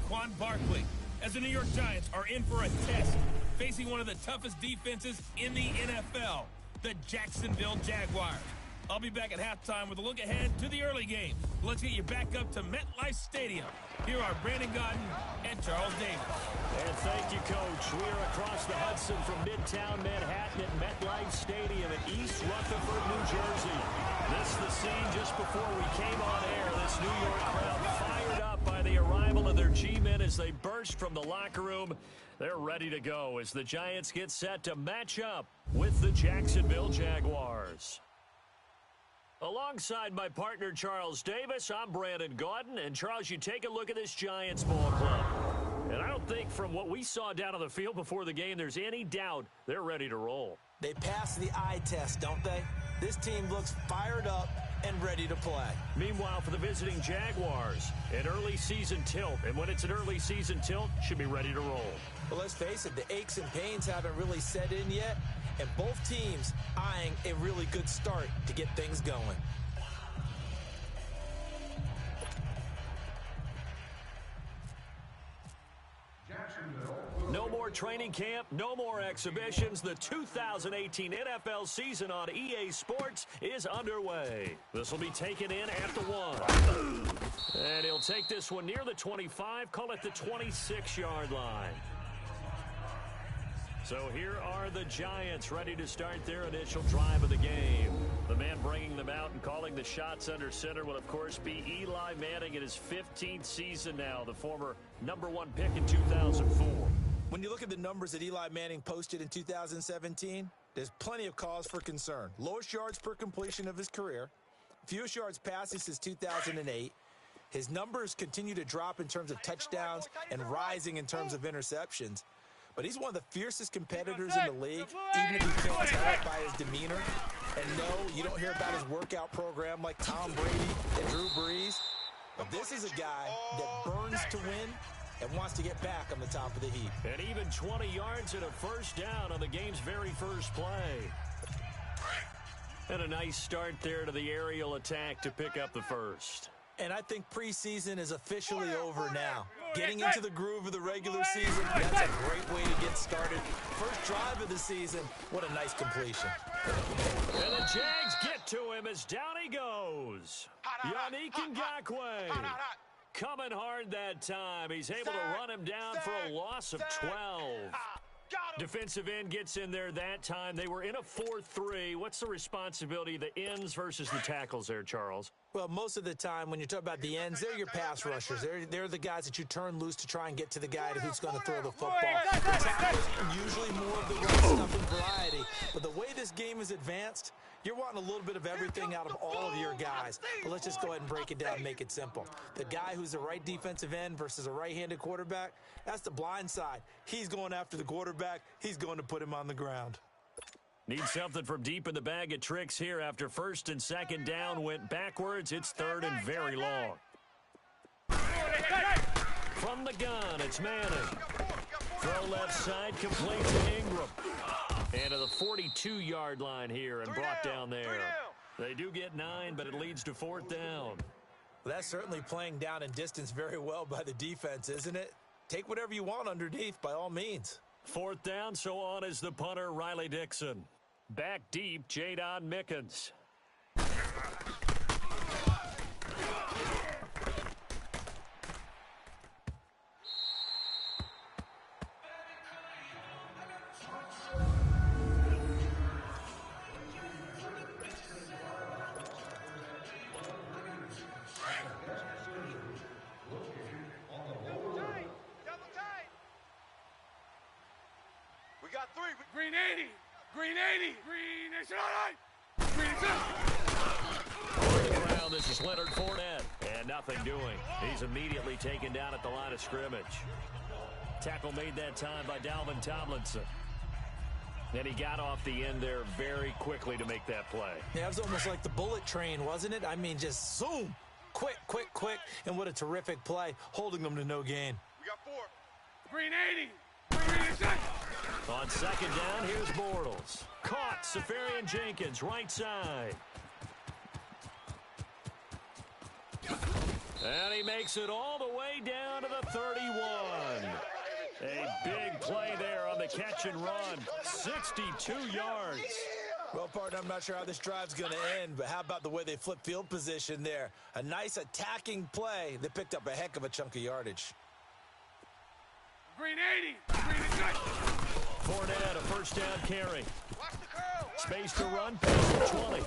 Saquon Barkley, as the New York Giants are in for a test, facing one of the toughest defenses in the NFL, the Jacksonville Jaguars. I'll be back at halftime with a look ahead to the early game. Let's get you back up to MetLife Stadium. Here are Brandon Gaudin and Charles Davis. And thank you, Coach. We are across the Hudson from Midtown Manhattan at MetLife Stadium in East Rutherford, New Jersey. This is the scene just before we came on air. This New York crowd fired up by the arrival of their G-men as they burst from the locker room. They're ready to go as the Giants get set to match up with the Jacksonville Jaguars. Alongside my partner, Charles Davis, I'm Brandon Gaudin. And, Charles, you take a look at this Giants ball club. And I don't think from what we saw down on the field before the game there's any doubt they're ready to roll. They pass the eye test, don't they? This team looks fired up and ready to play. Meanwhile, for the visiting Jaguars, an early season tilt. And when it's an early season tilt, should be ready to roll. But let's face it, the aches and pains haven't really set in yet. And both teams eyeing a really good start to get things going. No more training camp, no more exhibitions. The 2018 NFL season on EA Sports is underway. This will be taken in at the 1. And he'll take this one near the 25, call it the 26-yard line. So here are the Giants ready to start their initial drive of the game. The man bringing them out and calling the shots under center will, of course, be Eli Manning in his 15th season now, the former #1 pick in 2004. When you look at the numbers that Eli Manning posted in 2017, there's plenty of cause for concern. Lowest yards per completion of his career, fewest yards passing since 2008. His numbers continue to drop in terms of touchdowns and rising in terms of interceptions. But he's one of the fiercest competitors in the league, even if you can't tell it by his demeanor. And no, you don't hear about his workout program like Tom Brady and Drew Brees. But this is a guy that burns to win and wants to get back on the top of the heap. And even 20 yards and a first down on the game's very first play. And a nice start there to the aerial attack to pick up the first. And I think preseason is officially over now. Getting into the groove of the regular season, that's a great way to get started. First drive of the season, what a nice completion. And the Jags get to him as down he goes. Yannick Ngakoue coming hard that time. He's able to run him down for a loss of 12. Defensive end gets in there that time. They were in a 4-3. What's the responsibility of the ends versus the tackles there, Charles? Well, most of the time when you talk about the ends, they're your pass rushers. They're the guys that you turn loose to try and get to the guy who's going to throw the football. The tackles are usually more of the run stuff and variety. But the way this game is advanced, you're wanting a little bit of everything out of all of your guys. But let's just go ahead and break it down and make it simple. The guy who's the right defensive end versus a right-handed quarterback, that's the blind side. He's going after the quarterback. He's going to put him on the ground. Need something from deep in the bag of tricks here after first and second down went backwards. It's third and very long. From the gun, it's Manning. Throw left side, complete to Ingram. And to the 42-yard line here and brought down there. They do get 9, but it leads to fourth down. Well, that's certainly playing down in distance very well by the defense, isn't it? Take whatever you want underneath, by all means. Fourth down, so on is the punter, Riley Dixon. Back deep, Jadon Mickens. We got 3. Green 80. Green 80. Green nation all right. Green Working around, this is Leonard Fournette. And nothing doing. He's immediately taken down at the line of scrimmage. Tackle made that time by Dalvin Tomlinson. And he got off the end there very quickly to make that play. Yeah, it was almost like the bullet train, wasn't it? I mean, just zoom. Quick, quick, quick. And what a terrific play, holding them to no gain. We got 4. Green 80. Green nation. On second down, here's Bortles. Caught, Safarian Jenkins, right side. And he makes it all the way down to the 31. A big play there on the catch and run. 62 yards. Well, partner, I'm not sure how this drive's going to end, but how about the way they flip field position there? A nice attacking play that picked up a heck of a chunk of yardage. Green 80. Green is good. Fournette, a first down carry. Space to run, pass to 20.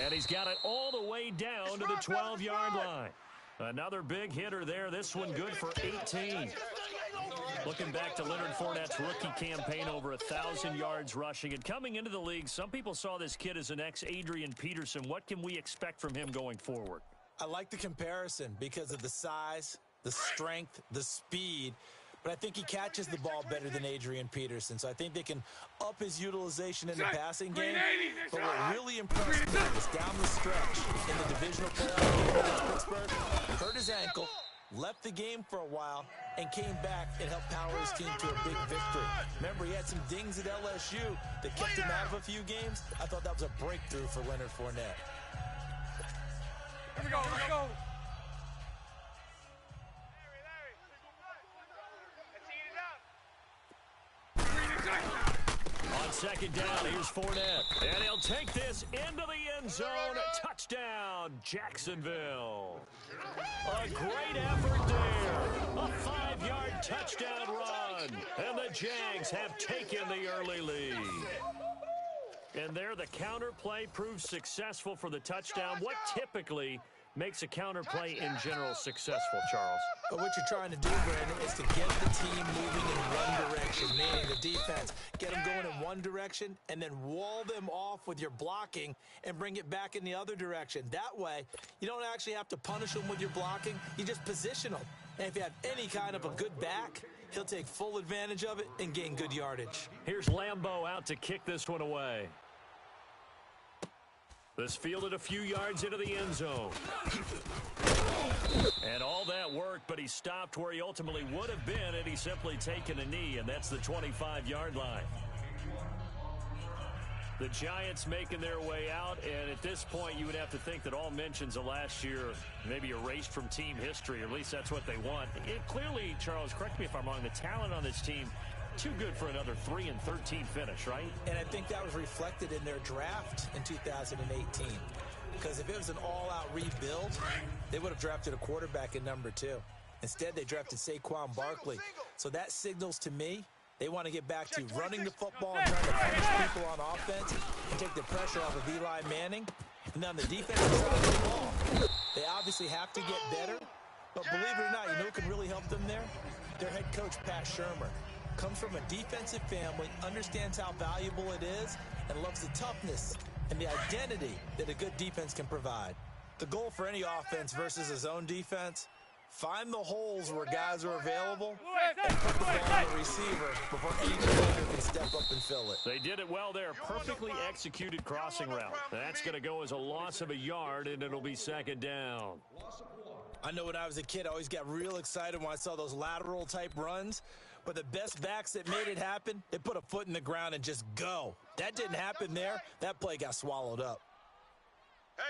And he's got it all the way down to the 12-yard line. Another big hitter there. This one good for 18. Looking back to Leonard Fournette's rookie campaign, over 1,000 yards rushing. And coming into the league, some people saw this kid as an ex-Adrian Peterson. What can we expect from him going forward? I like the comparison because of the size, the strength, the speed. But I think he catches the ball better than Adrian Peterson. So I think they can up his utilization in the passing game. But what really impressed me was down the stretch in the divisional playoff game against Pittsburgh. Hurt his ankle, left the game for a while, and came back and helped power his team to a big victory. Remember, he had some dings at LSU that kept him out of a few games. I thought that was a breakthrough for Leonard Fournette. Here we go, let's go. On second down, here's Fournette. And he'll take this into the end zone. Touchdown, Jacksonville. A great effort there. A 5-yard touchdown run. And the Jags have taken the early lead. And there, the counter play proves successful for the touchdown. What typically makes a counter play in general successful, Charles? But what you're trying to do, Brandon, is to get the team moving in one direction, meaning the defense. Get them going in one direction and then wall them off with your blocking and bring it back in the other direction. That way, you don't actually have to punish them with your blocking. You just position them. And if you have any kind of a good back, he'll take full advantage of it and gain good yardage. Here's Lambeau out to kick this one away. This fielded a few yards into the end zone. And all that work, but he stopped where he ultimately would have been had he simply taken a knee, and that's the 25-yard line. The Giants making their way out, and at this point you would have to think that all mentions of last year maybe erased from team history, or at least that's what they want. It clearly, Charles, correct me if I'm wrong, the talent on this team too good for another 3-13 finish, right? And I think that was reflected in their draft in 2018. Because if it was an all-out rebuild, they would have drafted a quarterback at number 2. Instead, they drafted Saquon Barkley. So that signals to me they want to get back to running the football and trying to punish people on offense and take the pressure off of Eli Manning. And then on the defensive side of the ball, they obviously have to get better. But believe it or not, you know who can really help them there? Their head coach, Pat Shermer. Comes from a defensive family, understands how valuable it is, and loves the toughness and the identity that a good defense can provide. The goal for any offense versus his own defense, find the holes where guys are available and put the ball on the receiver before any defender can step up and fill it. They did it well there. Perfectly executed crossing route. That's going to go as a loss of a yard, and it'll be second down. I know when I was a kid, I always got real excited when I saw those lateral-type runs. But the best backs that made it happen, they put a foot in the ground and just go. That didn't happen there. That play got swallowed up. Hey.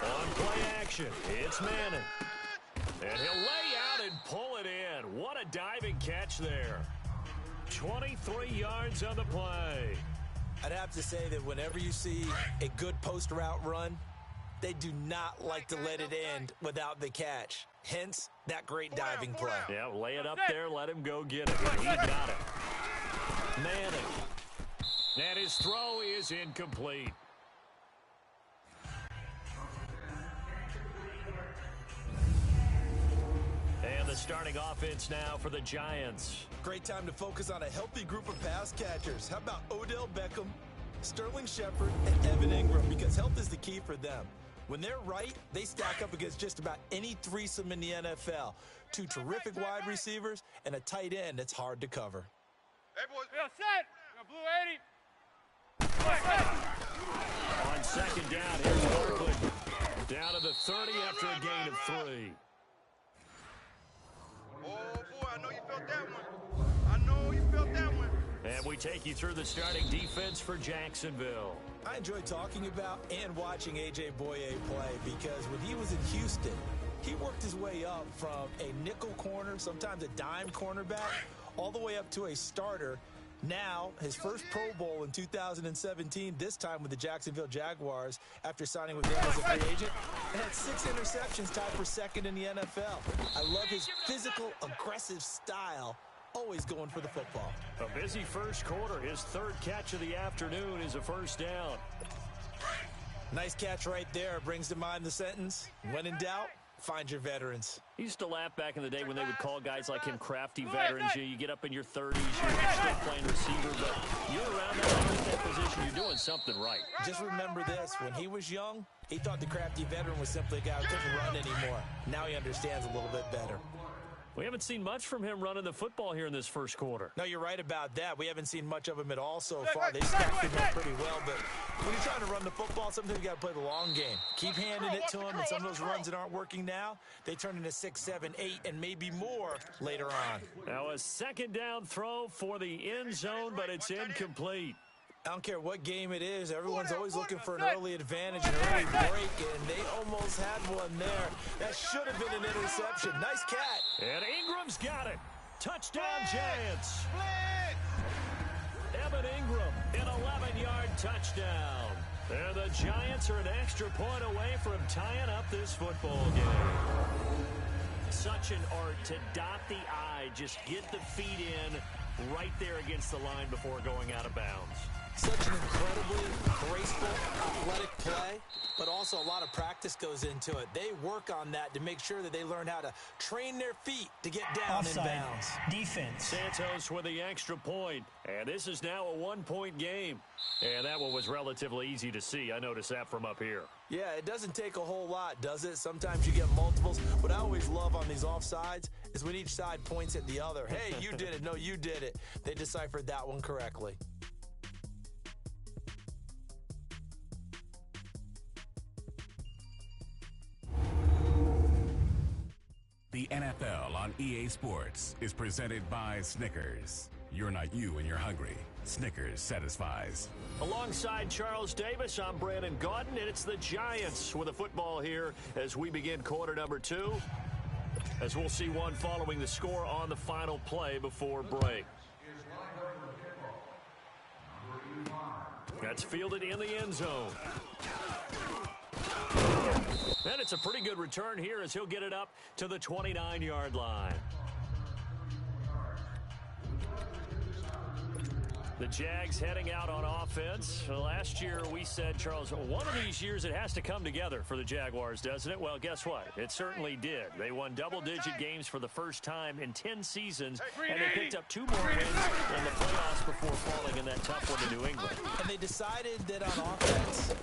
On play action, it's Manning. And he'll lay out and pull it in. What a diving catch there. 23 yards on the play. I'd have to say that whenever you see a good post route run, they do not like to let it end without the catch. Hence, that great diving play. Yeah, lay it up there, let him go get it. He got it. Manning. And his throw is incomplete. And the starting offense now for the Giants. Great time to focus on a healthy group of pass catchers. How about Odell Beckham, Sterling Shepard, and Evan Ingram? Because health is the key for them. When they're right, they stack up against just about any threesome in the NFL. 2 terrific wide receivers and a tight end that's hard to cover. Hey, boys. Set. Blue 80. On second down, here's Barkley. Down to the 30 after a gain of 3. Oh, boy, I know you felt that one. And we take you through the starting defense for Jacksonville. I enjoy talking about and watching A.J. Boye play because when he was in Houston, he worked his way up from a nickel corner, sometimes a dime cornerback, all the way up to a starter. Now, his first Pro Bowl in 2017, this time with the Jacksonville Jaguars after signing with them as a free agent, and had 6 interceptions, tied for second in the NFL. I love his physical, aggressive style, always going for the football. A busy first quarter. His third catch of the afternoon is a first down. Nice catch right there. Brings to mind the sentence, when in doubt, find your veterans. He used to laugh back in the day when they would call guys like him crafty veterans. You get up in your 30s, you're still playing receiver, but you're around that position, you're doing something right. Just remember this, when he was young, he thought the crafty veteran was simply a guy who couldn't run anymore. Now he understands a little bit better. We haven't seen much from him running the football here in this first quarter. No, you're right about that. We haven't seen much of him at all so far. They stacked him up pretty well, but when you're trying to run the football, sometimes you got to play the long game. Keep handing it to him, and some of those runs that aren't working now, they turn into 6, 7, 8, and maybe more later on. Now a second down throw for the end zone, but it's incomplete. I don't care what game it is. Everyone's always looking for an early advantage, an early break, and they almost had one there. That should have been an interception. Nice cat. And Ingram's got it. Touchdown, Giants. Evan Ingram, an 11-yard touchdown. And the Giants are an extra point away from tying up this football game. Such an art to dot the I, just get the feet in right there against the line before going out of bounds. Such an incredibly graceful, athletic play, but also a lot of practice goes into it. They work on that to make sure that they learn how to train their feet to get down Offside. in bounds. Defense. Santos with the extra point, and this is now a one-point game. And that one was relatively easy to see. I noticed that from up here. Yeah, it doesn't take a whole lot, does it? Sometimes you get multiples. What I always love on these offsides is when each side points at the other. Hey, you did it. No, you did it. They deciphered that one correctly. The NFL on EA Sports is presented by Snickers. You're not you when you're hungry. Snickers satisfies. Alongside Charles Davis, I'm Brandon Gaudin, and it's the Giants with a football here as we begin quarter number 2. As we'll see one following the score on the final play before break. That's fielded in the end zone. And it's a pretty good return here as he'll get it up to the 29-yard line. The Jags heading out on offense. Last year we said, Charles, one of these years it has to come together for the Jaguars, doesn't it? Well, guess what? It certainly did. They won double-digit games for the first time in 10 seasons, and they picked up 2 more wins in the playoffs before falling in that tough one to New England. And they decided that on offense,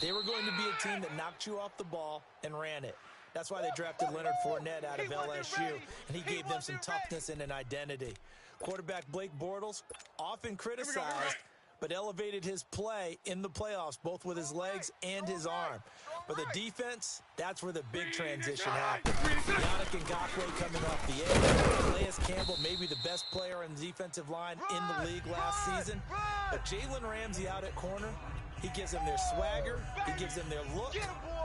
they were going to be a team that knocked you off the ball and ran it. That's why they drafted Leonard Fournette out of LSU, and he gave them some toughness and an identity. Quarterback Blake Bortles, often criticized, but elevated his play in the playoffs, both with his legs and his arm. But the defense, that's where the big transition happened. Yannick Ngakoue coming off the edge. Calais Campbell, maybe the best player on the defensive line in the league last season. But Jalen Ramsey out at corner, he gives them their swagger, he gives them their look,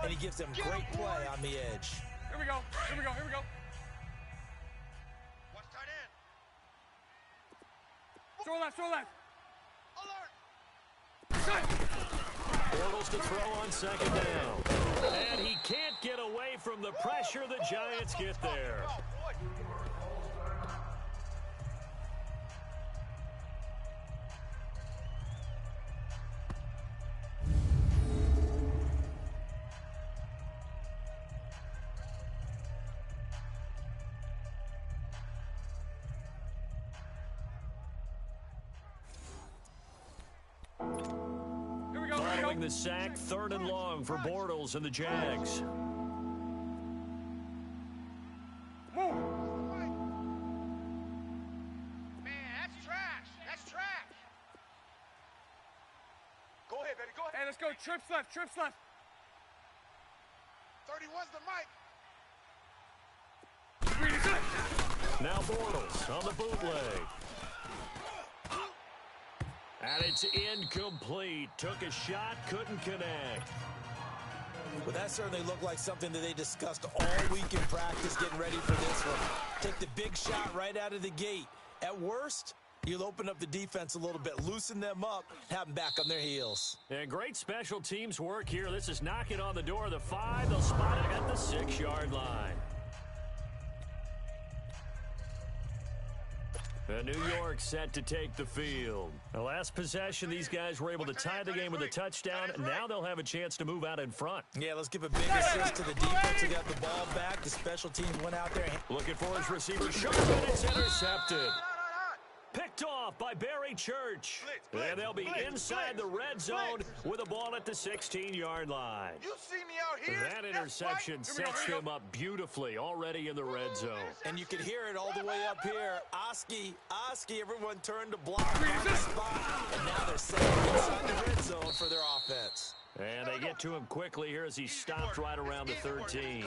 and he gives them great play on the edge. Here we go. Here we go. Here we go. Watch tight end. Throw left. Throw left. Alert. Bortles to throw on second down. And he can't get away from the pressure. The Giants get there. Following the sack, 3rd and long for Bortles and the Jags. Move. Man, that's trash. That's trash. Go ahead, baby. Go ahead. Hey, let's go. Trips left. Trips left. 31's the mic. Now Bortles on the bootleg. And it's incomplete. Took a shot, couldn't connect. Well, that certainly looked like something that they discussed all week in practice getting ready for this one. Take the big shot right out of the gate. At worst, you'll open up the defense a little bit, loosen them up, have them back on their heels. And great special teams work here. This is knocking on the door of the 5. They'll spot it at the 6-yard line. New York set to take the field. The last possession, these guys were able to tie the game with a touchdown. Now they'll have a chance to move out in front. Yeah, let's give a big assist to the defense who got the ball back. The special teams went out there. Looking for his receiver. Sharp, and it's intercepted. Picked off by Barry Church. And they'll be inside the red zone with a ball at the 16-yard line. You see me out here? That interception sets them up beautifully already in the red zone. And you can hear it all the way up here. Oski, everyone turned to block on the spot. And now they're set inside the red zone for their offense. And they get to him quickly here as he stopped right around the 13.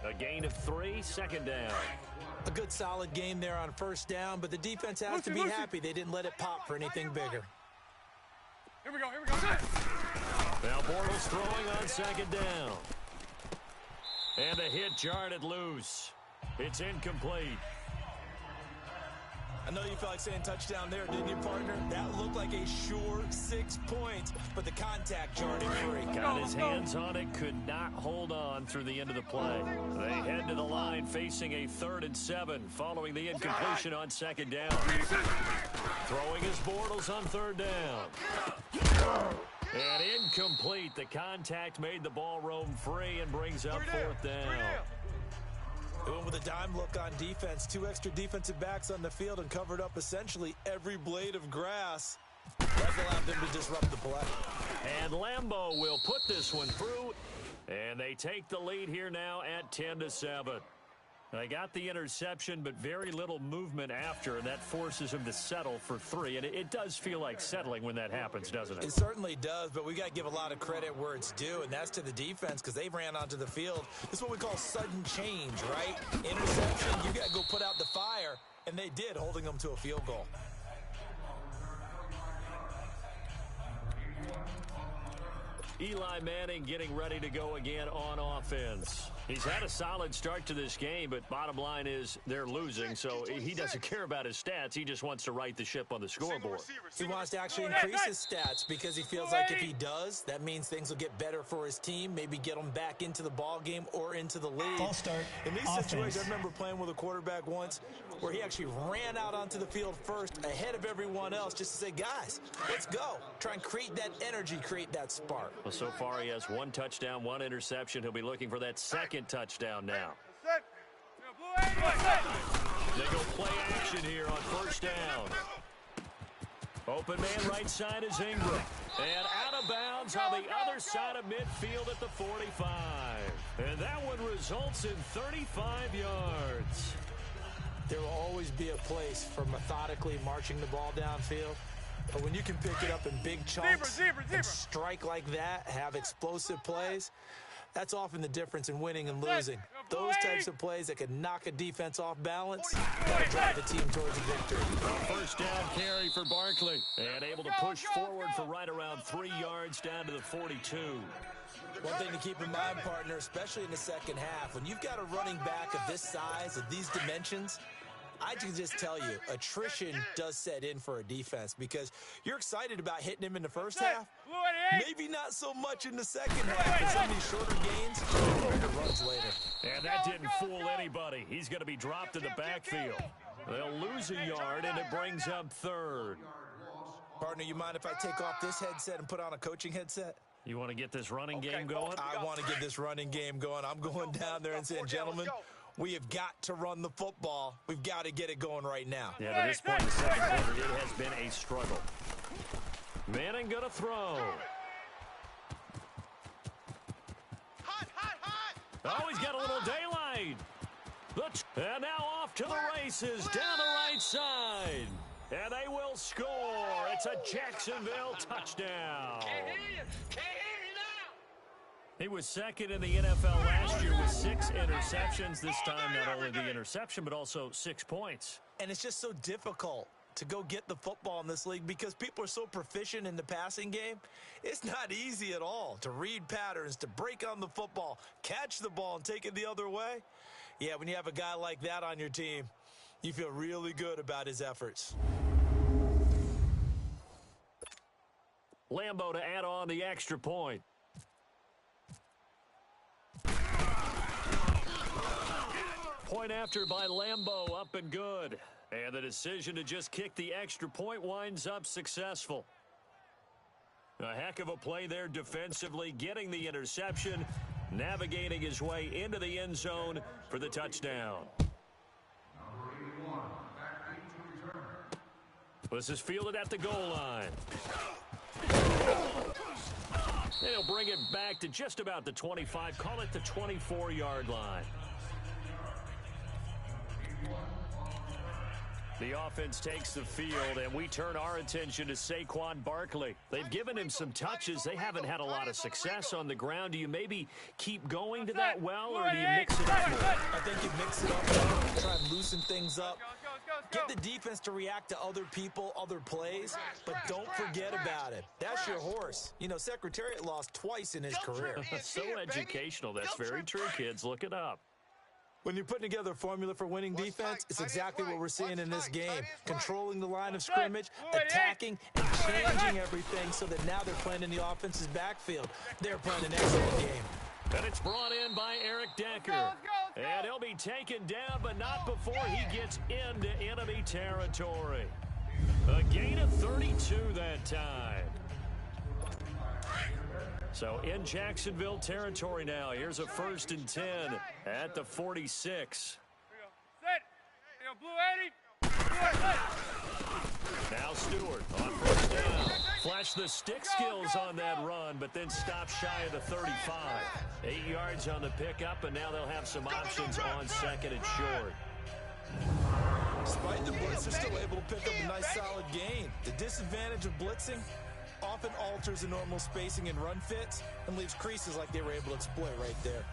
A gain of 3, second down. A good solid game there on first down, but the defense has to be happy they didn't let it pop for anything bigger. Here we go. Now Bortles throwing on second down. And a hit jarred it loose. It's incomplete. I know you felt like saying touchdown there, didn't you, partner? That looked like a sure 6 points, but the contact jarred it free. Got his hands on it, could not hold on through the end of the play. They head to the line facing a 3rd and 7 following the incompletion on second down. Throwing his Bortles on 3rd down. And incomplete. The contact made the ball roam free and brings up 4th down. Going with a dime look on defense. 2 extra defensive backs on the field and covered up essentially every blade of grass. That allowed them to disrupt the play. And Lambeau will put this one through. And they take the lead here now at 10-7. They got the interception, but very little movement after, and that forces him to settle for 3. And it does feel like settling when that happens, doesn't it? It certainly does, but we got to give a lot of credit where it's due, and that's to the defense because they ran onto the field. This is what we call sudden change, right? Interception, you got to go put out the fire, and they did, holding them to a field goal. Eli Manning getting ready to go again on offense. He's had a solid start to this game, but bottom line is they're losing, so he doesn't care about his stats. He just wants to right the ship on the scoreboard. He wants to actually increase his stats because he feels like if he does, that means things will get better for his team, maybe get them back into the ball game or into the lead. False start. In these situations, I remember playing with a quarterback once where he actually ran out onto the field first ahead of everyone else just to say, guys, let's go. Try and create that energy, create that spark. Well, so far he has 1 touchdown, 1 interception. He'll be looking for that second touchdown now. They go play action here on first down. Open man right side is Ingram. And out of bounds on the other side of midfield at the 45. And that one results in 35 yards. There will always be a place for methodically marching the ball downfield. But when you can pick it up in big chunks and strike like that, have explosive plays, that's often the difference in winning and losing. Those types of plays that can knock a defense off balance, that'll drive the team towards a victory. First down carry for Barkley. And able to push forward for right around 3 yards down to the 42. One thing to keep in mind, partner, especially in the second half, when you've got a running back of this size, of these dimensions, I can just tell you, attrition does set in for a defense because you're excited about hitting him in the first half. Maybe not so much in the second half, but some of these shorter gains, bigger runs later. And that didn't fool anybody. He's going to be dropped in the backfield. They'll lose a yard, and it brings up 3rd. Partner, you mind if I take off this headset and put on a coaching headset? You want to get this running game going? I want to get this running game going. I'm going down there and saying, gentlemen, we have got to run the football. We've got to get it going right now. Yeah, to this point in the second quarter, it has been a struggle. Manning going to throw. Oh, he's got a little daylight. And now off to the races down the right side. And they will score. It's a Jacksonville touchdown. Can't hear you now. He was second in the NFL last year with 6 interceptions. This time, not only the interception, but also 6 points. And it's just so difficult to go get the football in this league because people are so proficient in the passing game. It's not easy at all to read patterns, to break on the football, catch the ball, and take it the other way. Yeah, when you have a guy like that on your team, you feel really good about his efforts. Lambo to add on the extra point. Point after by Lambo, up and good. And the decision to just kick the extra point winds up successful. A heck of a play there defensively, getting the interception, navigating his way into the end zone for the touchdown. This is fielded at the goal line. They'll bring it back to just about the 25, call it the 24-yard line. The offense takes the field, and we turn our attention to Saquon Barkley. They've given him some touches. They haven't had a lot of success on the ground. Do you maybe keep going to that well, or do you mix it up more? I think you mix it up more, try and loosen things up. Get the defense to react to other people, other plays, but don't forget about it. That's your horse. You know, Secretariat lost twice in his career. So educational. That's very true, kids. Look it up. When you're putting together a formula for winning defense, it's exactly what we're seeing in this game. Controlling the line of scrimmage, attacking, and changing everything so that now they're playing in the offense's backfield. They're playing an excellent game. And it's brought in by Eric Decker. And he'll be taken down, but not before he gets into enemy territory. A gain of 32 that time. So in Jacksonville territory now. Here's a 1st and 10 at the 46. Now Stewart on 1st down. Flash the stick skills on that run, but then stop shy of the 35. 8 yards on the pickup, and now they'll have some options on 2nd and short. Despite the blitz, they're still able to pick up a nice solid gain. The disadvantage of blitzing often alters the normal spacing and run fits and leaves creases like they were able to exploit right there.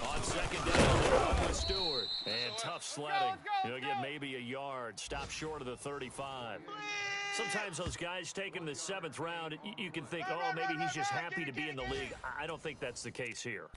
On 2nd down, they're on with Stewart. And tough sledding. He'll get maybe a yard. Stop short of the 35. Sometimes those guys taken in the 7th round, you can think, oh, maybe he's just happy to be in the league. I don't think that's the case here.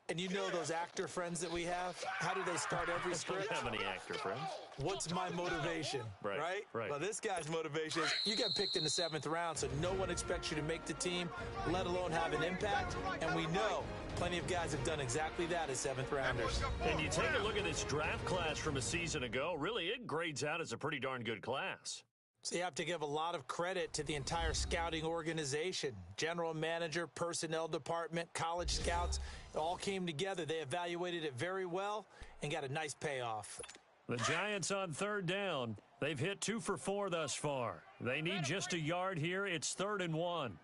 And you know those actor friends that we have? How do they start every script? I don't have any actor friends. What's my motivation? Right. Well, this guy's motivation is you got picked in the 7th round, so no one expects you to make the team, let alone have an impact. And we know plenty of guys have done exactly that as 7th rounders. And you take a look at this draft class from a season ago, really it grades out as a pretty darn good class. So you have to give a lot of credit to the entire scouting organization. General manager, personnel department, college scouts, it all came together. They evaluated it very well and got a nice payoff. The Giants on 3rd down. They've hit 2 for 4 thus far. They need just a yard here. It's 3rd and 1.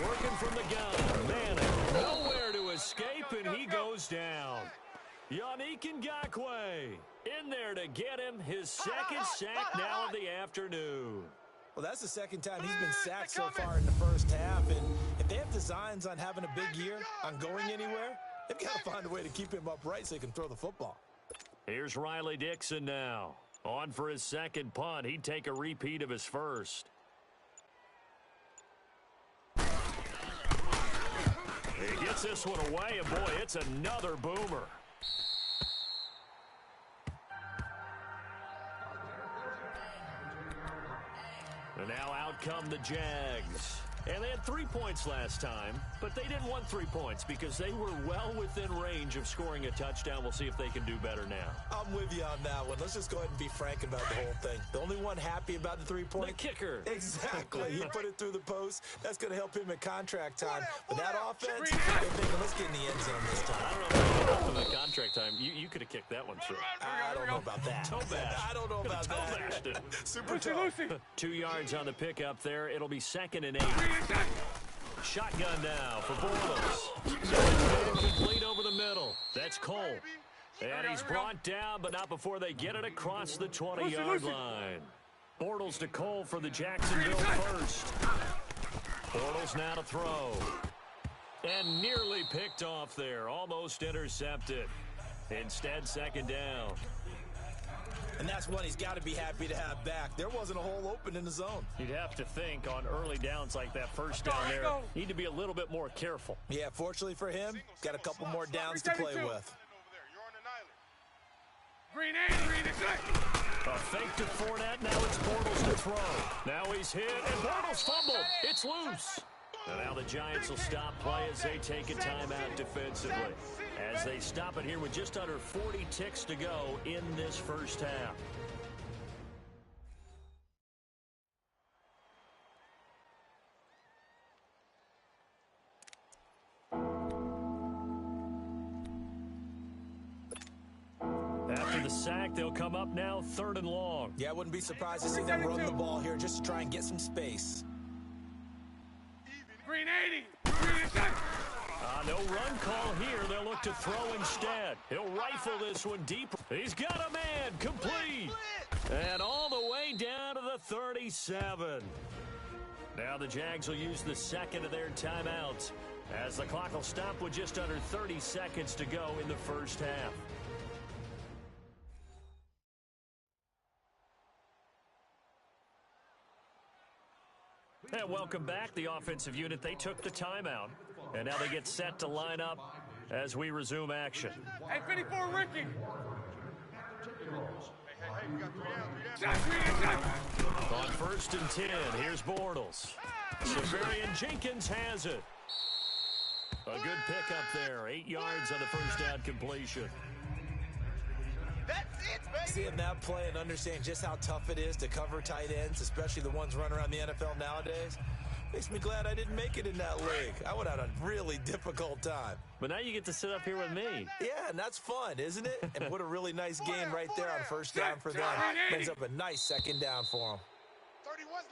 Working from the gun. Manning nowhere to escape, and he goes down. Yannick Ngakoue in there to get him his 2nd sack now of the afternoon. Well, that's the 2nd time he's been sacked so far in the first half. And if they have designs on having a big year, on going anywhere, they've got to find a way to keep him upright so he can throw the football. Here's Riley Dixon now. On for his 2nd punt. He'd take a repeat of his first. He gets this one away, and boy, it's another boomer. And now out come the Jags. And they had 3 points last time, but they didn't want 3 points because they were well within range of scoring a touchdown. We'll see if they can do better now. I'm with you on that one. Let's just go ahead and be frank about the whole thing. The only one happy about the 3-point? The kicker. Exactly. He put it through the post. That's going to help him at contract time. But that offense, they're thinking, let's get in the end zone this time. I don't know about the contract time. You could have kicked that one through. I don't know about that. Toe bash. I don't know about that. Super toe. 2 yards on the pickup there. It'll be 2nd and 8. Shotgun now for Bortles. Complete over the middle. That's Cole. And he's brought down, but not before they get it across the 20-yard line. Bortles to Cole for the Jacksonville first. Bortles now to throw. And nearly picked off there. Almost intercepted. Instead, second down. And that's one he's got to be happy to have back. There wasn't a hole open in the zone. You'd have to think on early downs like that first down there, need to be a little bit more careful. Yeah, fortunately for him, got a couple more downs to play with. Green 80, green A fake to Fournette, now it's Bortles to throw. Now he's hit, and Bortles fumbled. It's loose. And now the Giants will stop play as they take a timeout defensively. As they stop it here with just under 40 ticks to go in this first half. After the sack, they'll come up now 3rd and long. Yeah, I wouldn't be surprised to see them run the ball here just to try and get some space. Green 80, green attack. No run call here. They'll look to throw instead. He'll rifle this one deep. He's got a man complete. And all the way down to the 37. Now the Jags will use the second of their timeouts as the clock will stop with just under 30 seconds to go in the first half. And welcome back. The offensive unit, they took the timeout. And now they get set to line up as we resume action. Hey, 54, Ricky. On 1st and 10, here's Bortles. Severian Jenkins has it. A good pickup there. 8 yards on the first down completion. Seeing that play and understanding just how tough it is to cover tight ends, especially the ones running around the NFL nowadays, makes me glad I didn't make it in that league. I would have had a really difficult time. But now you get to sit up here with me. Yeah, and that's fun, isn't it? And what a really nice game right there on first down for them. Brings up a nice second down for them.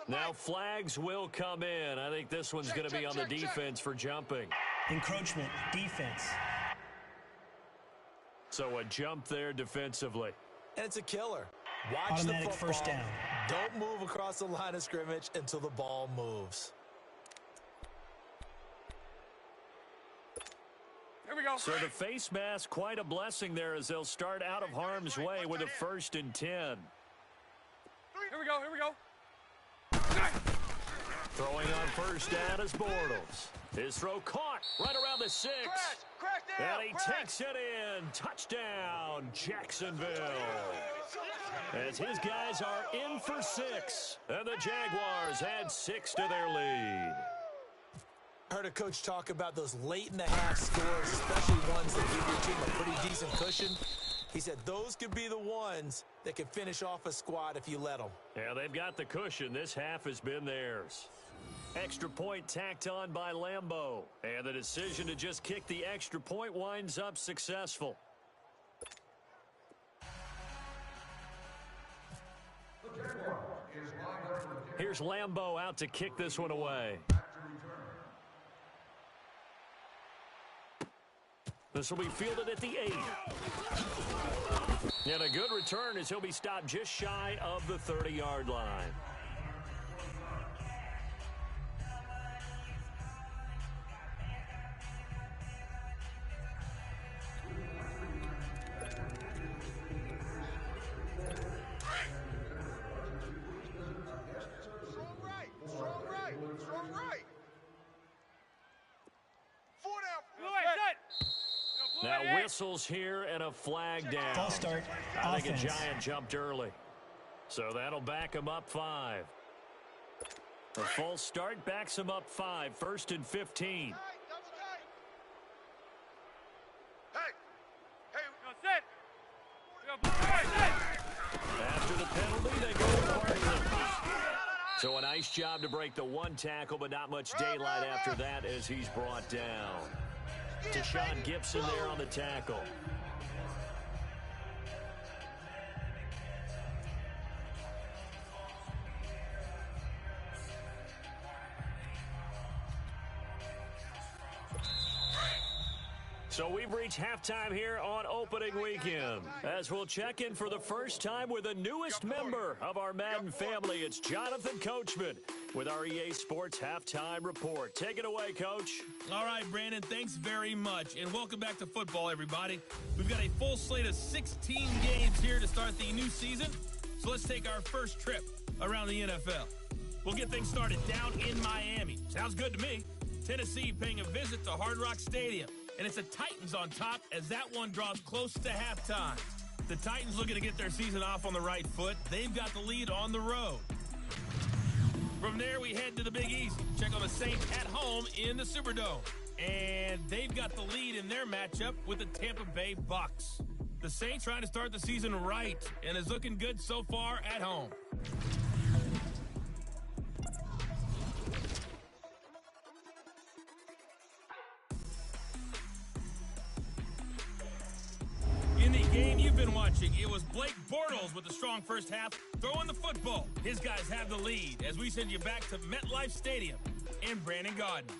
Now flags will come in. I think this one's going to be on the defense for jumping. Encroachment, defense. So a jump there defensively. And it's a killer. Watch Automatic the football. first down. Don't move across the line of scrimmage until the ball moves. Here we go. So the face mask, quite a blessing there as they'll start out of harm's way with a 1st and 10. Here we go, here we go. Throwing on first down is Bortles. His throw caught right around the 6. And he takes it in. Touchdown, Jacksonville. As his guys are in for 6. And the Jaguars add 6 to their lead. Heard a coach talk about those late-in-the-half scores, especially ones that give your team a pretty decent cushion. He said those could be the ones that could finish off a squad if you let them. Yeah, they've got the cushion. This half has been theirs. Extra point tacked on by Lambeau. And the decision to just kick the extra point winds up successful. Here's Lambeau out to kick this one away. This will be fielded at the 8. And a good return as he'll be stopped just shy of the 30-yard line. Strong right. Now whistles here and a flag down. False start. I think Offense. a Giant jumped early. So that'll back him up 5. A false start backs him up 5. 1st and 15. After the penalty, they go to Barkley. So a nice job to break the 1 tackle, but not much daylight after that as he's brought down. Deshaun Gibson there on the tackle. So we've reached reach halftime here on opening weekend. As we'll check in for the first time with the newest member of our Madden family, it's Jonathan Coachman with our EA Sports Halftime Report. Take it away, Coach. All right, Brandon, thanks very much. And welcome back to football, everybody. We've got a full slate of 16 games here to start the new season. So let's take our first trip around the NFL. We'll get things started down in Miami. Sounds good to me. Tennessee paying a visit to Hard Rock Stadium. And it's the Titans on top as that one draws close to halftime. The Titans looking to get their season off on the right foot. They've got the lead on the road. From there, we head to the Big East. Check on the Saints at home in the Superdome. And they've got the lead in their matchup with the Tampa Bay Bucks. The Saints trying to start the season right and is looking good so far at home. In the game you've been watching, it was Blake Bortles with a strong first half throwing the football. His guys have the lead as we send you back to MetLife Stadium in Brandon Gaudin.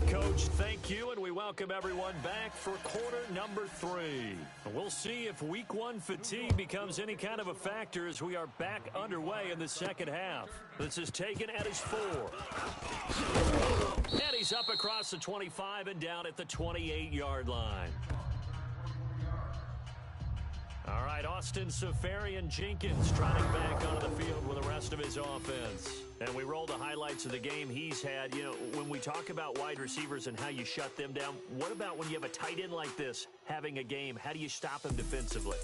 Coach, thank you, and we welcome everyone back for quarter number 3. We'll see if week 1 fatigue becomes any kind of a factor as we are back underway in the second half. This is taken at his 4. And he's up across the 25 and down at the 28-yard line. All right, Austin Seferian-Jenkins trotting back onto the field with the rest of his offense. And we roll the highlights of the game he's had. You know, when we talk about wide receivers and how you shut them down, what about when you have a tight end like this having a game? How do you stop him defensively?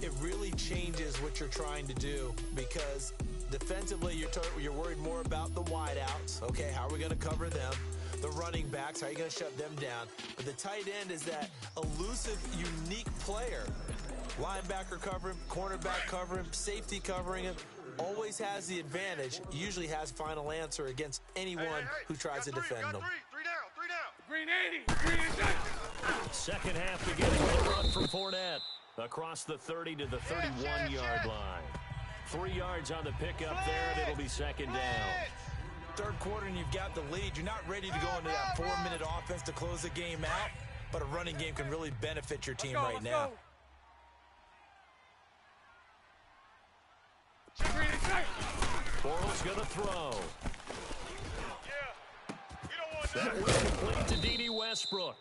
It really changes what you're trying to do because defensively you're worried more about the wideouts. Okay, how are we going to cover them? The running backs, how are you going to shut them down? But the tight end is that elusive, unique player. Linebacker cover him, cornerback cover him, safety covering him. Always has the advantage, usually has final answer against anyone who tries to defend them. Three down. Green 80. Green 80. Second half beginning with a run from Fournette across the 30 to the 31-yard line. 3 yards on the pickup there, and it'll be second down. Third quarter, and you've got the lead. You're not ready to go into that 4-minute offense to close the game out, but a running game can really benefit your team right now. Bortles going to throw. That was complete to D.D. Westbrook.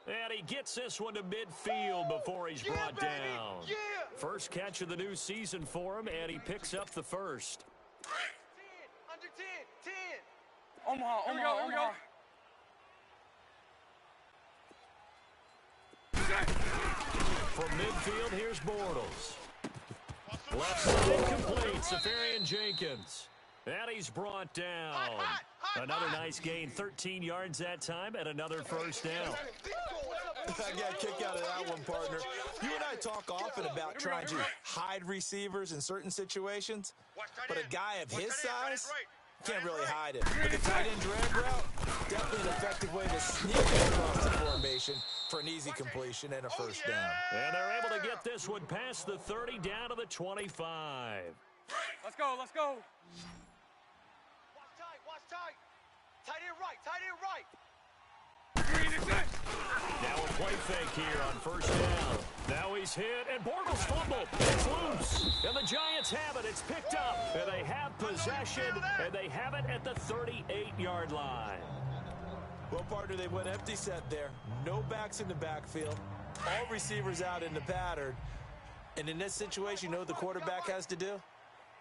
And he gets this one to midfield before he's brought down. First catch of the new season for him, and he picks up the first. 10, under 10, 10. Omaha. From midfield, here's Bortles. Left side complete, Seferian-Jenkins. And he's brought down. Another nice gain, 13 yards that time, and another first down. I got a kick out of that one, partner. You and I talk often about trying to hide receivers in certain situations, but a guy of his size can't really hide it. But the tight end drag route, definitely an effective way to sneak across the formation for an easy completion and a first down. And they're able to get this one past the 30 down to the 25. Let's go. Watch tight. Tight end right. Now a play fake here on first down. Now he's hit, and Bortles fumbled. It's loose, and the Giants have it. It's picked up, and they have possession, and they have it at the 38-yard line. Well, partner, they went empty set there. No backs in the backfield. All receivers out in the pattern. And in this situation, you know what the quarterback has to do?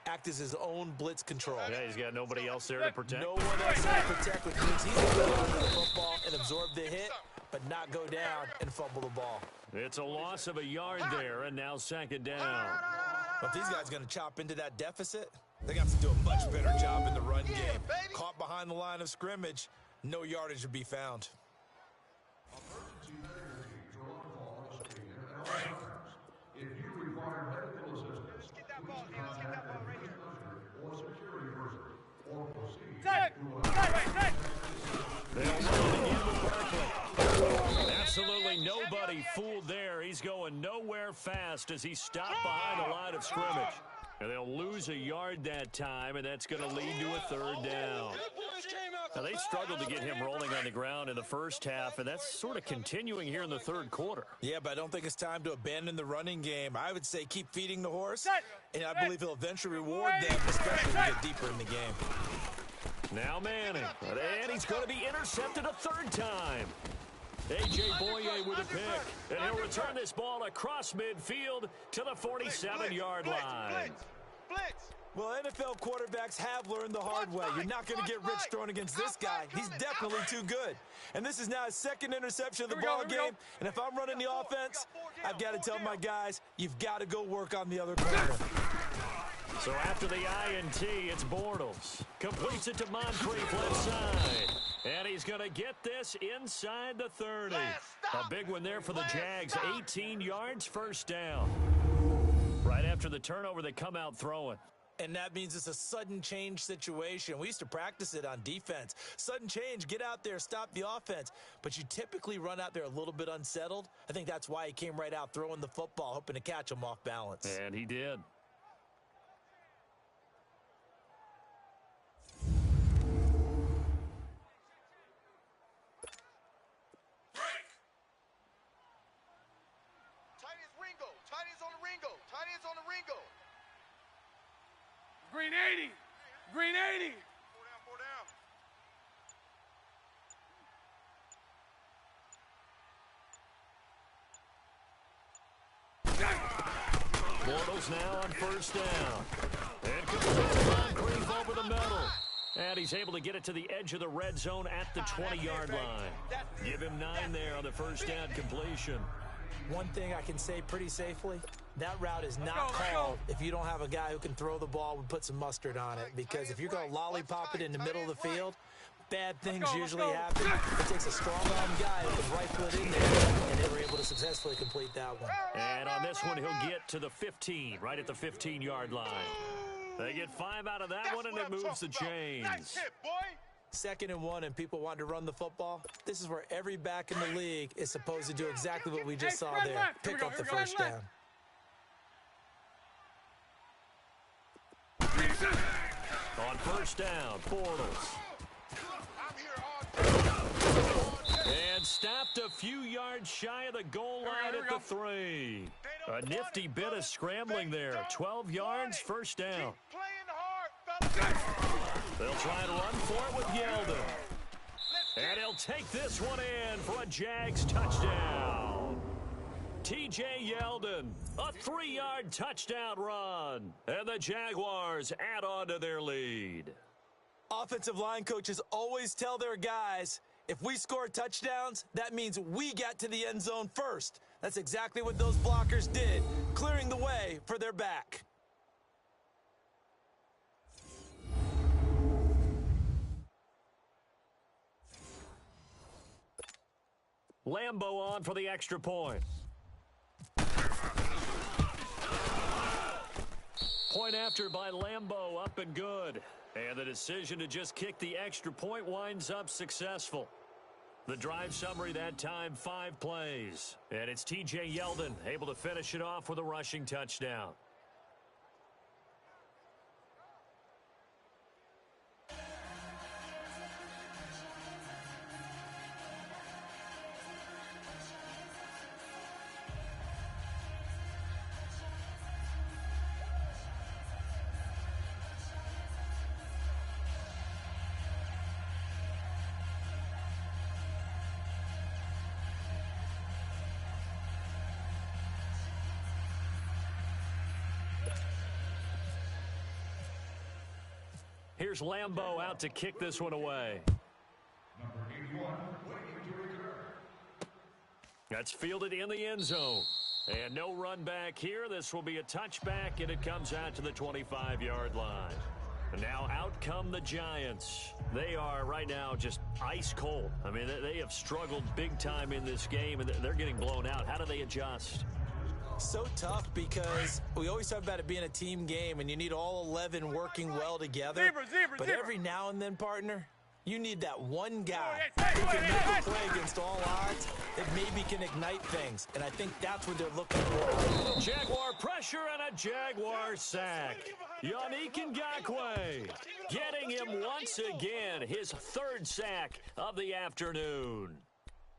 Act as his own blitz control. Yeah, he's got nobody else there to protect. No one else there to protect, which means he's going to go to the football and absorb the hit, but not go down and fumble the ball. It's a loss of a yard there, and now second down. Well, if these guys are going to chop into that deficit, they got to do a much better job in the run game. Caught behind the line of scrimmage, no yardage to be found. If you require medical assistance, let's get that ball right here. Or security person, or proceed. They'll run it again with Barkley. Absolutely nobody fooled there. He's going nowhere there fast as he stopped behind the line of scrimmage. And they'll lose a yard that time, and that's going to lead to a third down. Now, they struggled to get him rolling on the ground in the first half, and that's sort of continuing here in the third quarter. Yeah, but I don't think it's time to abandon the running game. I would say keep feeding the horse, and I believe he'll eventually reward them, especially when we get deeper in the game. Now Manning, and he's going to be intercepted a third time. A.J. Boye with a pick, and he'll return this ball across midfield to the 47-yard line. Well, NFL quarterbacks have learned the hard way. You're not going to get rich throwing against this guy. He's definitely too good. And this is now his second interception of the ball game. And if I'm running the offense, I've got to tell my guys, you've got to go work on the other corner. So after the INT, it's Bortles. Completes it to Moncrief left side. And he's going to get this inside the 30. A big one there for the Jags. 18 yards, first down. Right after the turnover, they come out throwing. And that means it's a sudden change situation. We used to practice it on defense. Sudden change, get out there, stop the offense. But you typically run out there a little bit unsettled. I think that's why he came right out throwing the football, hoping to catch him off balance. And he did. Green 80. Green 80. Bortles now on first down. And completes Moncrief over the middle. And he's able to get it to the edge of the red zone at the 20-yard line. Give him 9 there on the first down completion. One thing I can say pretty safely, that route is not called if you don't have a guy who can throw the ball and put some mustard on it. Because if you're going to lollipop it in the middle of the field, bad things usually happen. It takes a strong-arm guy who can rifle it in there, and they were able to successfully complete that one. And on this one, he'll get to the 15, right at the 15-yard line. They get 5 out of that one, and it moves the chains. 2nd and 1, and people want to run the football. This is where every back in the league is supposed to do exactly what we just saw there. Pick up the first down. On first down, Bortles. And stopped a few yards shy of the goal line at the 3. A nifty bit of scrambling there. 12 yards, first down. They'll try and run for it with Yeldon. And he'll take this one in for a Jags touchdown. T.J. Yeldon, a 3-yard touchdown run. And the Jaguars add on to their lead. Offensive line coaches always tell their guys, if we score touchdowns, that means we get to the end zone first. That's exactly what those blockers did, clearing the way for their back. Lambo on for the extra point. Point after by Lambo, up and good. And the decision to just kick the extra point winds up successful. The drive summary that time, 5 plays. And it's T.J. Yeldon able to finish it off with a rushing touchdown. Here's Lambo out to kick this one away. That's fielded in the end zone. And no run back here. This will be a touchback, and it comes out to the 25-yard line. And now out come the Giants. They are right now just ice cold. I mean, they have struggled big time in this game, and they're getting blown out. How do they adjust? So tough because we always talk about it being a team game and you need all 11 working well together. But every now and then, partner, You need that one guy who can make a play against all odds that maybe can ignite things, and I think that's what they're looking for. Jaguar pressure and a Jaguar sack. Yannick Ngakoue getting him once again, his third sack of the afternoon.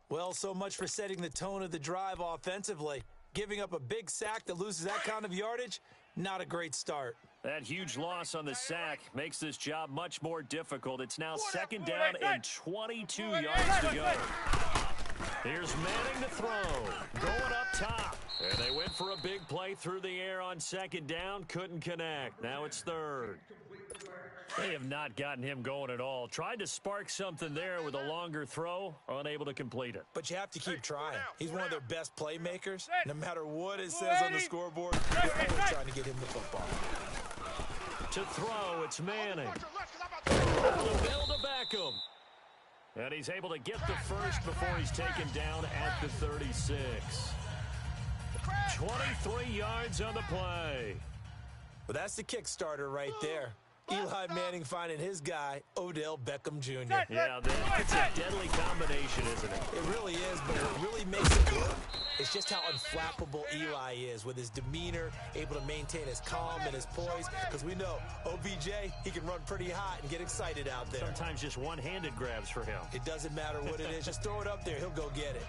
Well, so much for setting the tone of the drive offensively. Giving up a big sack that loses that kind of yardage, not a great start. That huge loss on the sack makes this job much more difficult. It's now second down and 22 yards to go. Here's Manning to throw. Going up top. And they went for a big play through the air on second down. Couldn't connect. Now it's third. They have not gotten him going at all. Tried to spark something there with a longer throw. Unable to complete it. But you have to keep trying. He's one of their best playmakers. No matter what it says on the scoreboard, they're always trying to get him the football. To throw, it's Manning. Bill to Beckham. And he's able to get the first before he's taken down at the 36. 23 yards on the play. Well, that's the Kickstarter right there. Eli Manning finding his guy, Odell Beckham Jr. Yeah, it's a deadly combination, isn't it? It really is, but what really makes it work is just how unflappable Eli is with his demeanor, able to maintain his calm and his poise, because we know OBJ, he can run pretty hot and get excited out there. Sometimes just one-handed grabs for him. It doesn't matter what it is. Just throw it up there. He'll go get it.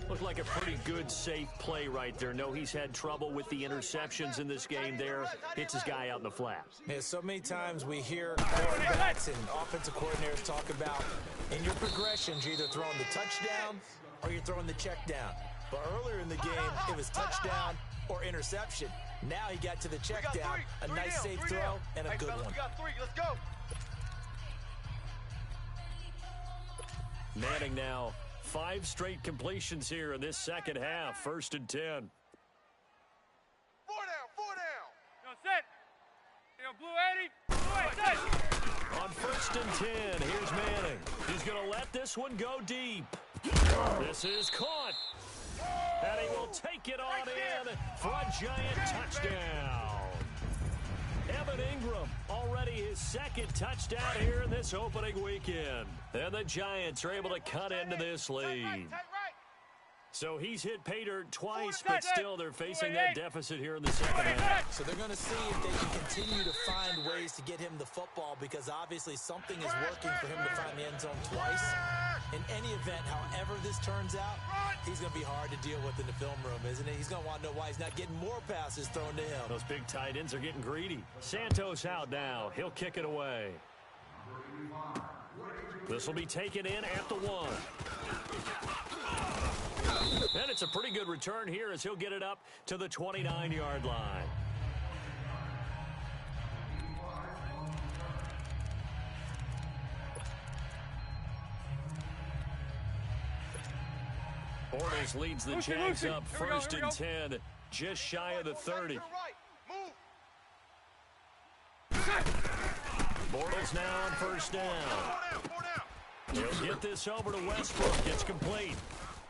Looked like a pretty good, safe play right there. No, he's had trouble with the interceptions in this game there. Hits his guy out in the flat. Yeah, so many times we hear quarterbacks and offensive coordinators talk about in your progressions, you're either throwing the touchdown or you're throwing the check down. But earlier in the game, it was touchdown or interception. Now he got to the check down, a nice safe throw, and a good one. Let's go. Manning now. 5 straight completions here in this second half. 1st and 10. 4 down. Yo, set. Yo, blue 80. On 1st and 10, here's Manning. He's going to let this one go deep. This is caught. And he will take it on in for a giant touchdown. Evan Ingram, already his second touchdown here in this opening weekend. And the Giants are able to cut into this lead. So he's hit pay dirt twice, but still they're facing that deficit here in the second half. So they're going to see if they can continue to find ways to get him the football, because obviously something is working for him to find the end zone twice. In any event, however this turns out, he's going to be hard to deal with in the film room, isn't he? He's going to want to know why he's not getting more passes thrown to him. Those big tight ends are getting greedy. Santos out now. He'll kick it away. This will be taken in at the 1. And it's a pretty good return here as he'll get it up to the 29-yard line. Bortles leads the Jags up 1st and 10, just shy of the 30. Bortles now on 1st down. He'll get this over to Westbrook. It's complete.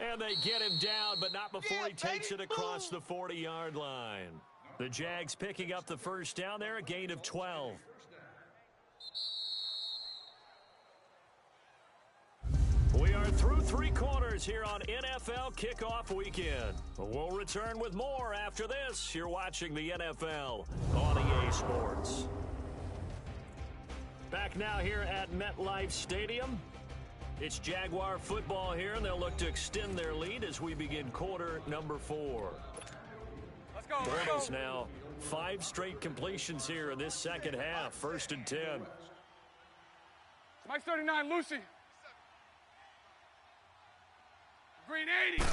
And they get him down, but not before he takes it across the 40-yard line. The Jags picking up the 1st down there, a gain of 12. We are through 3 quarters here on NFL Kickoff Weekend. We'll return with more after this. You're watching the NFL on EA Sports. Back now here at MetLife Stadium. It's Jaguar football here, and they'll look to extend their lead as we begin quarter number 4. Let's go. Bortles now 5 straight completions here in this second half. 1st and 10. Mike 39, Lucy. Green 80.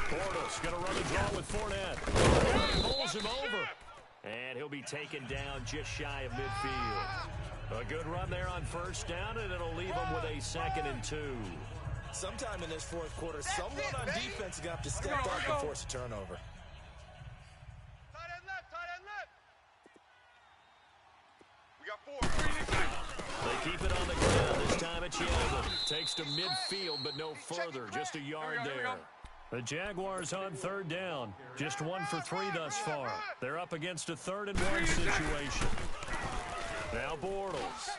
Bortles going to run the draw with Fournette. He pulls him over. And he'll be taken down just shy of midfield. A good run there on 1st down, and it'll leave him with a 2nd and 2. Sometime in this 4th quarter, someone on defense is going to have to step up and force a turnover. Tight end left. We got 4. They keep it on the ground. This time it's Yeldon. Takes to midfield, but no further. Just a yard there. The Jaguars on 3rd down. Just 1 for 3 thus far. They're up against a 3rd and 1 situation. Now Bortles.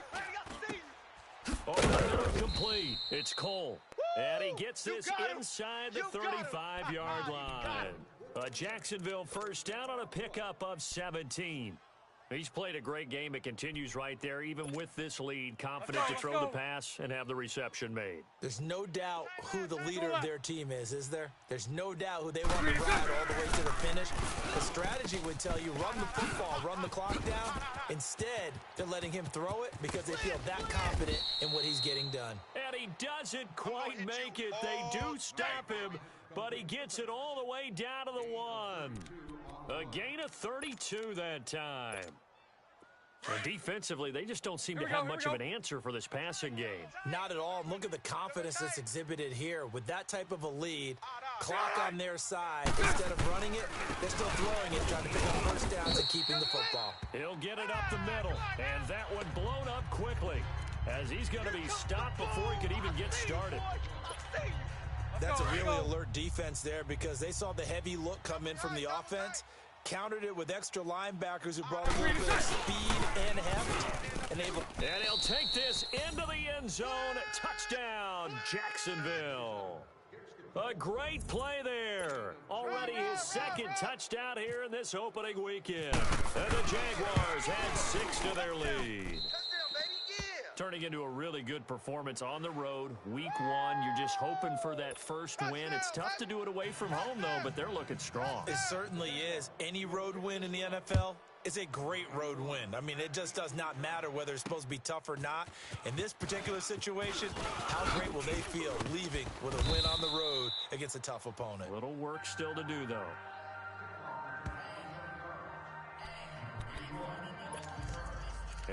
Oh, not complete. It's Cole. And he gets this inside the 35-yard line. A Jacksonville first down on a pickup of 17. He's played a great game. It continues right there, even with this lead, confident to throw the pass and have the reception made. There's no doubt who the leader of their team is there? There's no doubt who they want to ride all the way to the finish. The strategy would tell you run the football, run the clock down. Instead, they're letting him throw it because they feel that confident in what he's getting done. And he doesn't quite make it. They do stop him, but he gets it all the way down to the 1. A gain of 32 that time. And defensively, they just don't seem to have much of an answer for this passing game. Not at all. Look at the confidence that's exhibited here. With that type of a lead, clock on their side, instead of running it, they're still throwing it, trying to pick up first downs and keeping the football. He'll get it up the middle, and that one blown up quickly, as he's going to be stopped before he could even get started. That's a really alert defense there because they saw the heavy look come in from the offense, countered it with extra linebackers who brought a little bit of speed and heft. And he'll take this into the end zone. Touchdown, Jacksonville. A great play there. Already his second touchdown here in this opening weekend. And the Jaguars had 6 to their lead. Turning into a really good performance on the road. Week 1, you're just hoping for that first win. It's tough to do it away from home, though, but they're looking strong. It certainly is. Any road win in the NFL is a great road win. I mean, it just does not matter whether it's supposed to be tough or not. In this particular situation, how great will they feel leaving with a win on the road against a tough opponent? Little work still to do, though.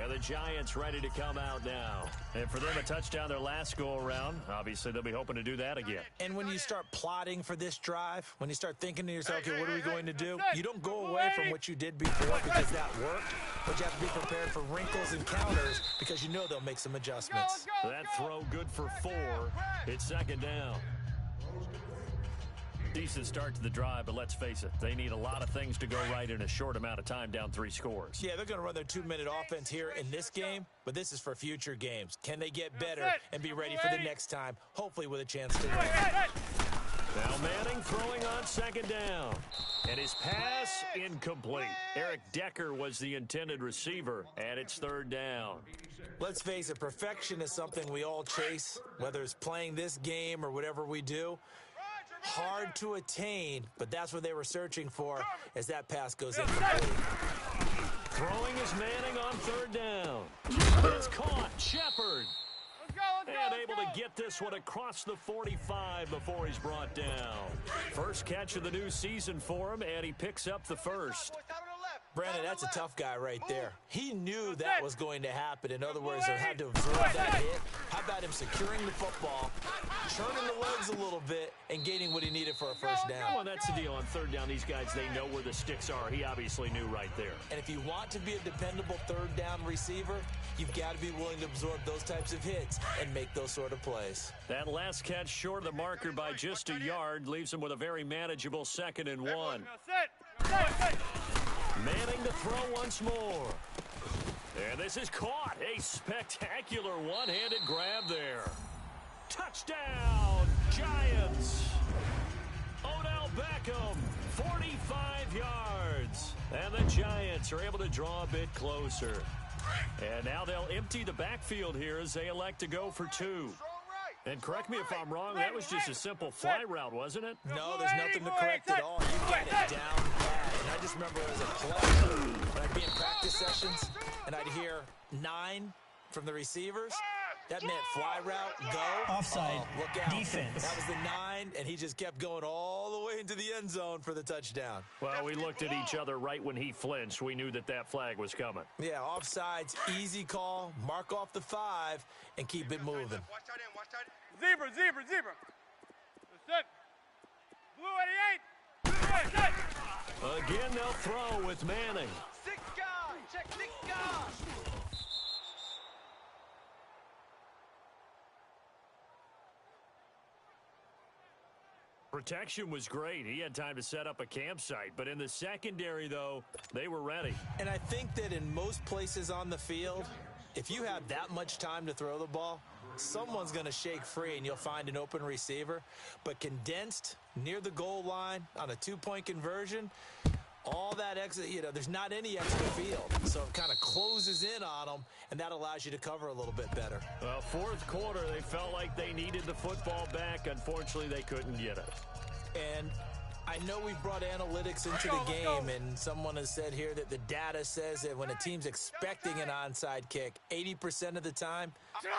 And the Giants ready to come out now. And for them, a touchdown their last go-around. Obviously, they'll be hoping to do that again. And when you start plotting for this drive, when you start thinking to yourself, okay, what are we going to do? You don't go away from what you did before because that worked, but you have to be prepared for wrinkles and counters because you know they'll make some adjustments. That throw good for 4. It's second down. Decent start to the drive, but let's face it, they need a lot of things to go right in a short amount of time, down 3 scores. Yeah, they're going to run their 2-minute offense here in this game, but this is for future games. Can they get better and be ready for the next time, hopefully with a chance to win? Now Manning throwing on second down. And his pass incomplete. Eric Decker was the intended receiver, and it's third down. Let's face it, perfection is something we all chase, whether it's playing this game or whatever we do. Hard to attain, but that's what they were searching for as that pass goes incomplete. Throwing is Manning on third down. It's caught. Shepard. And able to get this one across the 45 before he's brought down. First catch of the new season for him, and he picks up the first. Brandon, that's a tough guy right there. He knew that was going to happen. In other words, he had to absorb that hit. How about him securing the football, turning the legs a little bit, and gaining what he needed for a first down? Well, that's the deal on third down. These guys, they know where the sticks are. He obviously knew right there. And if you want to be a dependable third down receiver, you've got to be willing to absorb those types of hits and make those sort of plays. That last catch short of the marker by just a yard leaves him with a very manageable 2nd and 1. Manning to throw once more. And this is caught. A spectacular one-handed grab there. Touchdown, Giants. Odell Beckham, 45 yards. And the Giants are able to draw a bit closer. And now they'll empty the backfield here as they elect to go for 2. And correct me if I'm wrong, that was just a simple fly route, wasn't it? No, there's nothing to correct at all. You get it down pat. And I just remember as a player, when I'd be in practice sessions, and I'd hear 9 from the receivers. That meant fly route, go. Offside, look out. defense. That was the 9, and he just kept going all the way into the end zone for the touchdown. Well, we looked at each other right when he flinched. We knew that that flag was coming. Yeah, offsides, easy call, mark off the 5, and keep it moving. Watch that in, watch that in. Zebra, zebra, zebra. Set. Blue 88. Blue 88. Again, they'll throw with Manning. 6 guys. Check 6 guys. Protection was great. He had time to set up a campsite. But in the secondary, though, they were ready. And I think that in most places on the field, if you have that much time to throw the ball, someone's going to shake free and you'll find an open receiver. But condensed near the goal line on a two-point conversion, all that extra, there's not any extra field. So it kind of closes in on them, and that allows you to cover a little bit better. Well, fourth quarter, they felt like they needed the football back. Unfortunately, they couldn't get it. And I know we've brought analytics into the game, and someone has said here that the data says that when a team's expecting an onside kick, 80% of the time,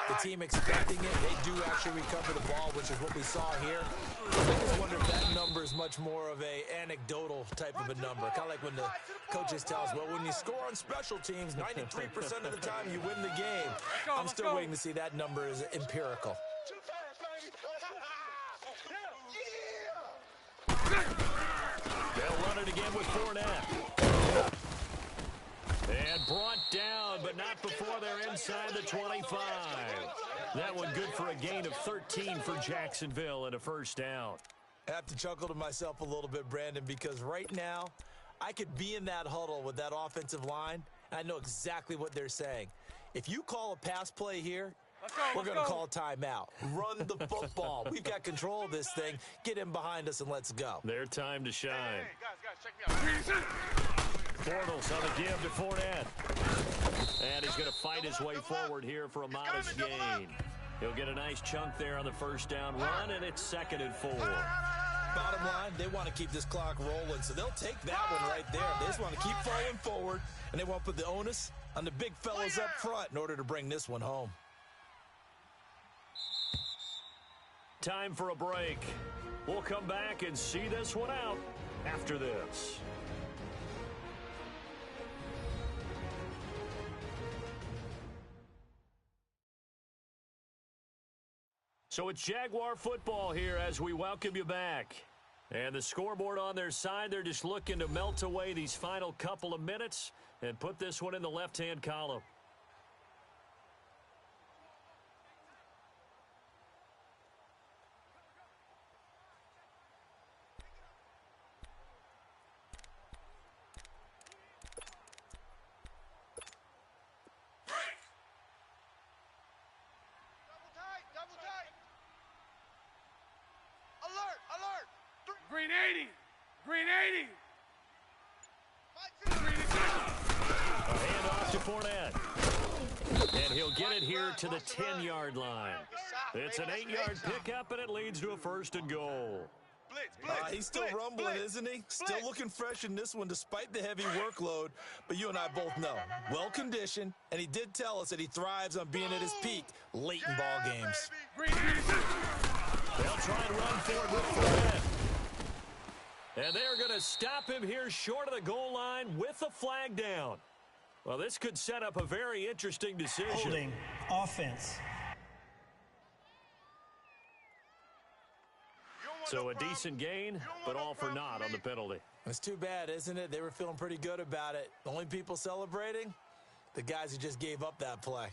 the team expecting it, they do actually recover the ball, which is what we saw here. I just wonder if that number is much more of a anecdotal type of a number, kind of like when the coaches tell us, well, when you score on special teams, 93% of the time you win the game. I'm still waiting to see that number is empirical. They'll run it again with Fournette. And brought down, but not before they're inside the 25. That one good for a gain of 13 for Jacksonville and a first down. I have to chuckle to myself a little bit, Brandon, because right now I could be in that huddle with that offensive line, and I know exactly what they're saying. If you call a pass play here, we're going to call a timeout. Run the football. We've got control of this thing. Get in behind us and let's go. Their time to shine. Hey, guys, check me out. Bortles on the give to Fournette. And he's going to fight his way forward here for a modest gain. He'll get a nice chunk there on the first down run, and it's 2nd and 4. Bottom line, they want to keep this clock rolling, so they'll take that one right there. They just want to keep falling forward, and they want to put the onus on the big fellas up front in order to bring this one home. Time for a break. We'll come back and see this one out after this. So it's Jaguar football here as we welcome you back. And the scoreboard on their side, they're just looking to melt away these final couple of minutes and put this one in the left-hand column. Green 80! Green 80! A handoff to Fournette. And he'll get it here to the 10-yard line. It's an 8-yard pickup, and it leads to a 1st and goal. He's still rumbling, isn't he? Still looking fresh in this one despite the heavy workload. But you and I both know, well-conditioned, and he did tell us that he thrives on being at his peak late in ball games. They'll try and run for it with Fournette. And they're going to stop him here short of the goal line with the flag down. Well, this could set up a very interesting decision. Holding offense. So a decent gain, but all for naught on the penalty. It's too bad, isn't it? They were feeling pretty good about it. The only people celebrating, the guys who just gave up that play.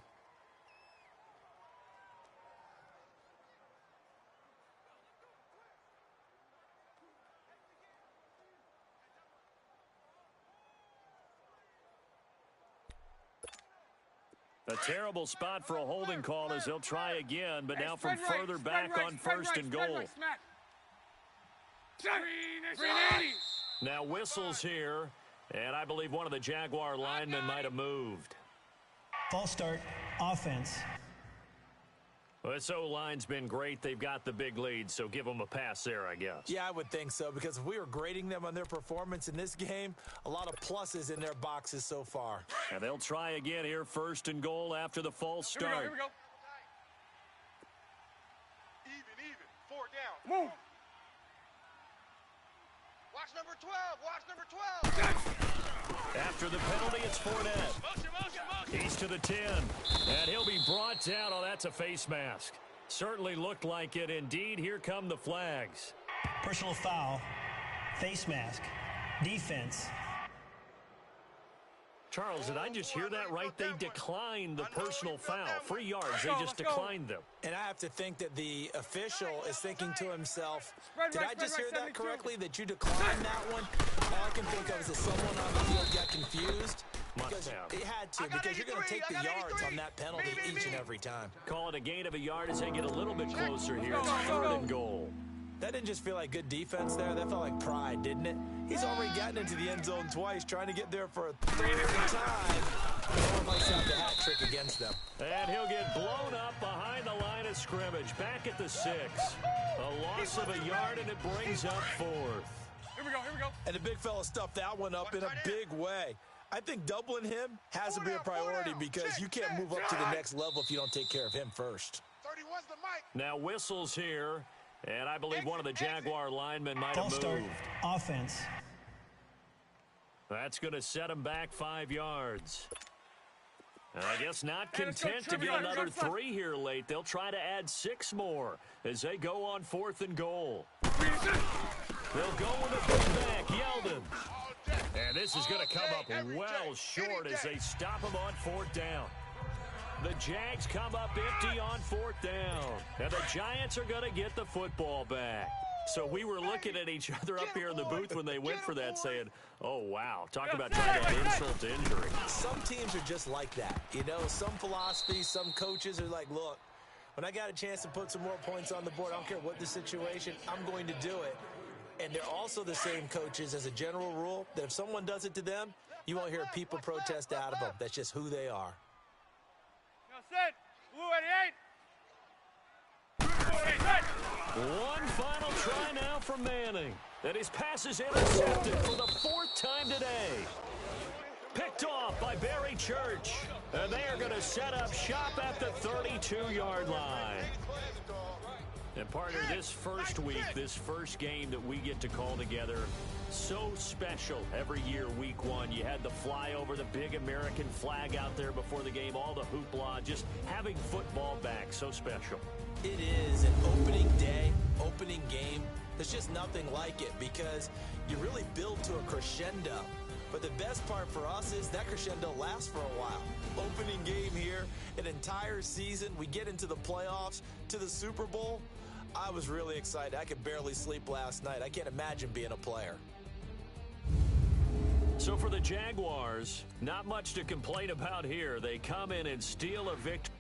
A terrible spot for a holding call as they'll try again, but now from further back on 1st and goal. Green 80! Now whistles here, and I believe one of the Jaguar linemen might have moved. False start, offense. Well, this O-line's been great. They've got the big lead, so give them a pass there, I guess. Yeah, I would think so, because if we were grading them on their performance in this game, a lot of pluses in their boxes so far. And they'll try again here, 1st and goal after the false start. Here we go. Even. 4 down. Move. Watch number 12. Watch number 12. After the penalty, it's Fournette. Motion. He's to the 10. And he'll be brought down. Oh, that's a face mask. Certainly looked like it. Indeed, here come the flags. Personal foul. Face mask. Defense. Charles, did I just hear that right? They declined the personal foul. 3 yards, they just declined them. And I have to think that the official is thinking to himself, did I just hear that correctly, that you declined that one? All I can think of is that someone on the field got confused, because must have. He had to, because you're going to take the yards on that penalty each and every time. Call it a gain of a yard as they get a little bit closer here. It's 3rd and goal. That didn't just feel like good defense there. That felt like pride, didn't it? He's already gotten into the end zone twice, trying to get there for a 3rd time. No one likes to have the hat trick against them. And he'll get blown up behind the line of scrimmage. Back at the 6. A loss of a yard, and it brings up 4th. Here we go, here we go. And the big fella stuffed that one up in a big way. I think doubling him has to be a priority because you can't move up to the next level if you don't take care of him first. 31's the mic. Now whistles here, and I believe one of the Jaguar linemen might have False start. moved. Offense. That's going to set him back 5 yards. And I guess not Hey, let's go, content to get Tribune, another let's go. 3 here late. They'll try to add 6 more as they go on 4th and goal. They'll go with a putback, Yeldon. And this is going to come up well short as they stop him on 4th down. The Jags come up empty on 4th down. And the Giants are going to get the football back. So we were looking at each other up here in the booth when they went for that saying, oh, wow, talk about trying to add insult to injury. Some teams are just like that. You know, some philosophies, some coaches are like, look, when I got a chance to put some more points on the board, I don't care what the situation, I'm going to do it. And they're also the same coaches as a general rule that if someone does it to them, you won't hear people protest out of them. That's just who they are. Now set. Blue 88. One final try now for Manning. And his pass is intercepted for the 4th time today. Picked off by Barry Church. And they are going to set up shop at the 32-yard line. And partner, this first week, this first game that we get to call together, so special every year, week 1. You had the flyover, the big American flag out there before the game, all the hoopla, just having football back, so special. It is an opening day, opening game. There's just nothing like it because you really build to a crescendo. But the best part for us is that crescendo lasts for a while. Opening game here, an entire season. We get into the playoffs, to the Super Bowl. I was really excited. I could barely sleep last night. I can't imagine being a player. So for the Jaguars, not much to complain about here. They come in and steal a victory.